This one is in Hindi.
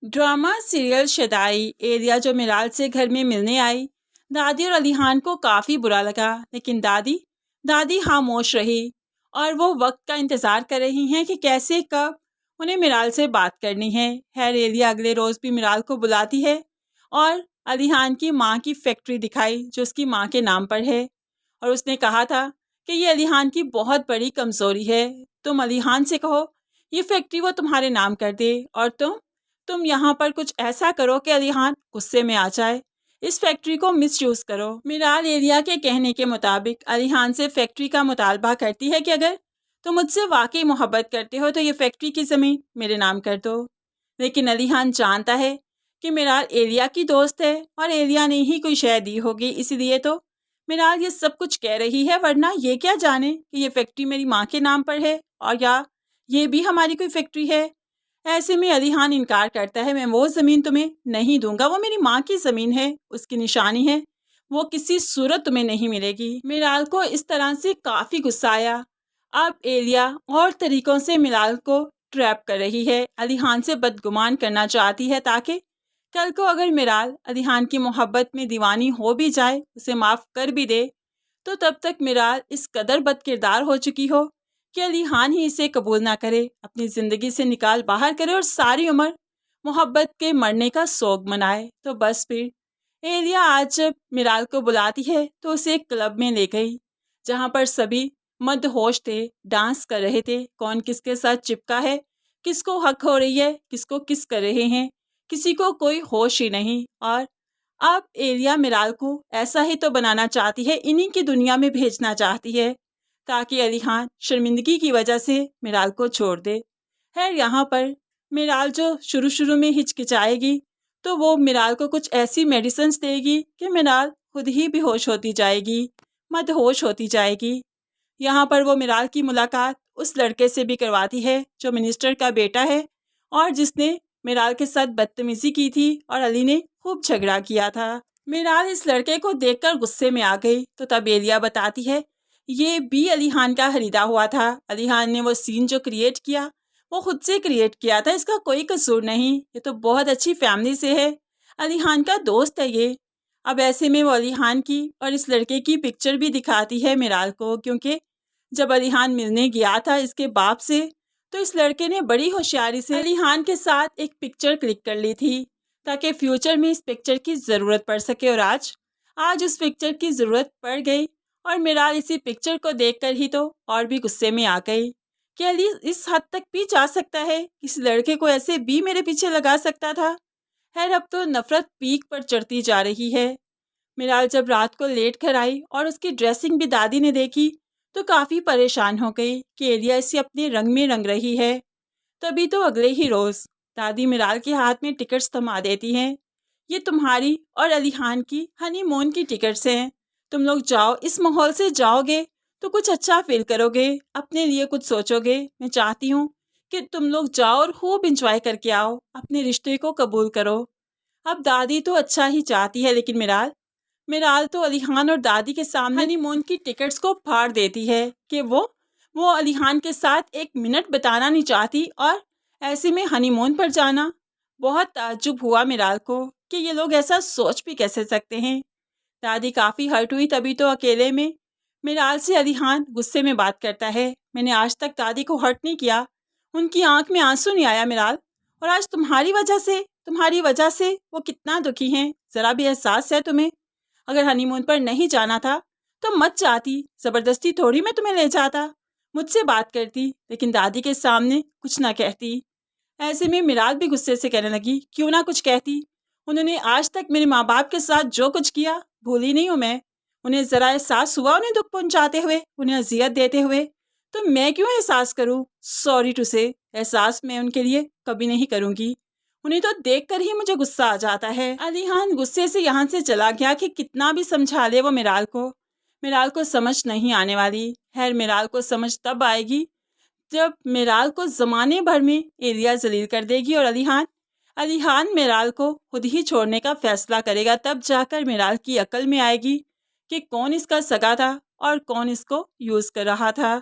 ड्रामा सीरियल शदाई एरिया जो मिराल से घर में मिलने आई। दादी और अलीहान को काफ़ी बुरा लगा, लेकिन दादी दादी खामोश रही और वो वक्त का इंतज़ार कर रही हैं कि कैसे कब उन्हें मिराल से बात करनी है। एरिया अगले रोज़ भी मिराल को बुलाती है और अलीहान की माँ की फैक्ट्री दिखाई जो उसकी माँ के नाम पर है, और उसने कहा था कि ये अलीहान की बहुत बड़ी कमज़ोरी है। तुम अलीहान से कहो ये फैक्ट्री वो तुम्हारे नाम कर दे, और तुम यहाँ पर कुछ ऐसा करो कि अलीहान गुस्से में आ जाए। इस फैक्ट्री को मिसयूज़ करो। मिराल एरिया के कहने के मुताबिक अलीहान से फैक्ट्री का मुतालबा करती है कि अगर तुम मुझसे वाकई मोहब्बत करते हो तो ये फैक्ट्री की ज़मीन मेरे नाम कर दो। लेकिन अलीहान जानता है कि मिराल एरिया की दोस्त है और एरिया ने ही कोई शय दी होगी, इसीलिए तो मिराल ये सब कुछ कह रही है, वरना ये क्या जाने कि ये फैक्ट्री मेरी माँ के नाम पर है और या ये भी हमारी कोई फैक्ट्री है। ऐसे में अलीहान इनकार करता है, मैं वो ज़मीन तुम्हें नहीं दूंगा, वो मेरी माँ की ज़मीन है, उसकी निशानी है, वो किसी सूरत तुम्हें नहीं मिलेगी। मिराल को इस तरह से काफ़ी गुस्सा आया। अब एलिया और तरीक़ों से मिराल को ट्रैप कर रही है, अलीहान से बदगुमान करना चाहती है ताकि कल को अगर मिराल अलीहान की मोहब्बत में दीवानी हो भी जाए, उसे माफ़ कर भी दे, तो तब तक मिराल इस कदर बदकिरदार हो चुकी हो कि अलीहान ही इसे कबूल ना करे, अपनी ज़िंदगी से निकाल बाहर करे और सारी उम्र मोहब्बत के मरने का सोग मनाए। तो बस फिर एलिया आज जब मिराल को बुलाती है तो उसे एक क्लब में ले गई जहाँ पर सभी मदहोश थे, डांस कर रहे थे, कौन किसके साथ चिपका है, किसको हक हो रही है, किसको किस कर रहे हैं, किसी को कोई होश ही नहीं। और अब एलिया मिराल को ऐसा ही तो बनाना चाहती है, इन्हीं की दुनिया में भेजना चाहती है ताकि अलीहान शर्मिंदगी की वजह से मिराल को छोड़ दे। खैर यहाँ पर मिराल जो शुरू शुरू में हिचकिचाएगी तो वो मिराल को कुछ ऐसी मेडिसिन्स देगी कि मिराल खुद ही बेहोश होती जाएगी, मदहोश होती जाएगी। यहाँ पर वो मिराल की मुलाकात उस लड़के से भी करवाती है जो मिनिस्टर का बेटा है और जिसने मिराल के साथ बदतमीज़ी की थी और अली ने खूब झगड़ा किया था। मिराल इस लड़के को देखकर गुस्से में आ गई तो तब एलिया बताती है ये भी अलीहान का खरीदा हुआ था। अलीहान ने वो सीन जो क्रिएट किया वो खुद से क्रिएट किया था, इसका कोई कसूर नहीं, ये तो बहुत अच्छी फैमिली से है, अलीहान का दोस्त है ये। अब ऐसे में वो अलीहान की और इस लड़के की पिक्चर भी दिखाती है मिराल को, क्योंकि जब अलीहान मिलने गया था इसके बाप से तो इस लड़के ने बड़ी होशियारी से अलीहान के साथ एक पिक्चर क्लिक कर ली थी ताकि फ्यूचर में इस पिक्चर की ज़रूरत पड़ सके, और आज उस पिक्चर की ज़रूरत पड़ गई और मिराल इसी पिक्चर को देखकर ही तो और भी गुस्से में आ गई कि अली इस हद तक भी जा सकता है, इस लड़के को ऐसे भी मेरे पीछे लगा सकता था। खैर अब तो नफ़रत पीक पर चढ़ती जा रही है। मिराल जब रात को लेट कर आई और उसकी ड्रेसिंग भी दादी ने देखी तो काफ़ी परेशान हो गई कि एलिया इसे अपने रंग में रंग रही है। तभी तो अगले ही रोज़ दादी मिराल के हाथ में टिकट्स थमा देती हैं, ये तुम्हारी और अलीहान की हनीमून की टिकट्स हैं, तुम लोग जाओ, इस माहौल से जाओगे तो कुछ अच्छा फील करोगे, अपने लिए कुछ सोचोगे। मैं चाहती हूँ कि तुम लोग जाओ और खूब इंजॉय करके आओ, अपने रिश्ते को कबूल करो। अब दादी तो अच्छा ही चाहती है, लेकिन मिराल मिराल तो अलीहान और दादी के सामने हनीमून की टिकट्स को फाड़ देती है कि वो अलीहान के साथ एक मिनट बिताना नहीं चाहती, और ऐसे में हनीमून पर जाना। बहुत ताज्जुब हुआ मिराल को कि ये लोग ऐसा सोच भी कैसे सकते हैं। दादी काफ़ी हर्ट हुई, तभी तो अकेले में मिराल से अलीहान गुस्से में बात करता है, मैंने आज तक दादी को हर्ट नहीं किया, उनकी आंख में आंसू नहीं आया मिराल, और आज तुम्हारी वजह से वो कितना दुखी हैं, ज़रा भी एहसास है तुम्हें? अगर हनीमून पर नहीं जाना था तो मत जाती, ज़बरदस्ती थोड़ी मैं तुम्हें ले जाता, मुझसे बात करती लेकिन दादी के सामने कुछ ना कहती। ऐसे में मिराल भी गुस्से से कहने लगी, क्यों ना कुछ कहती, उन्होंने आज तक मेरे माँ बाप के साथ जो कुछ किया भूली नहीं हूँ मैं, उन्हें ज़रा एहसास हुआ उन्हें दुख पहुँचाते हुए, उन्हें अजियत देते हुए, तो मैं क्यों एहसास करूँ? सॉरी टू से, एहसास मैं उनके लिए कभी नहीं करूँगी, उन्हें तो देखकर ही मुझे गुस्सा आ जाता है। अलीहान गुस्से से यहाँ से चला गया कि कितना भी समझा ले वो मिराल को समझ नहीं आने वाली। खैर मिराल को समझ तब आएगी जब मिराल को ज़माने भर में एलिया जलील कर देगी और अलीहान मिराल को खुद ही छोड़ने का फैसला करेगा। तब जाकर मिराल की अकल में आएगी कि कौन इसका सगा था और कौन इसको यूज़ कर रहा था।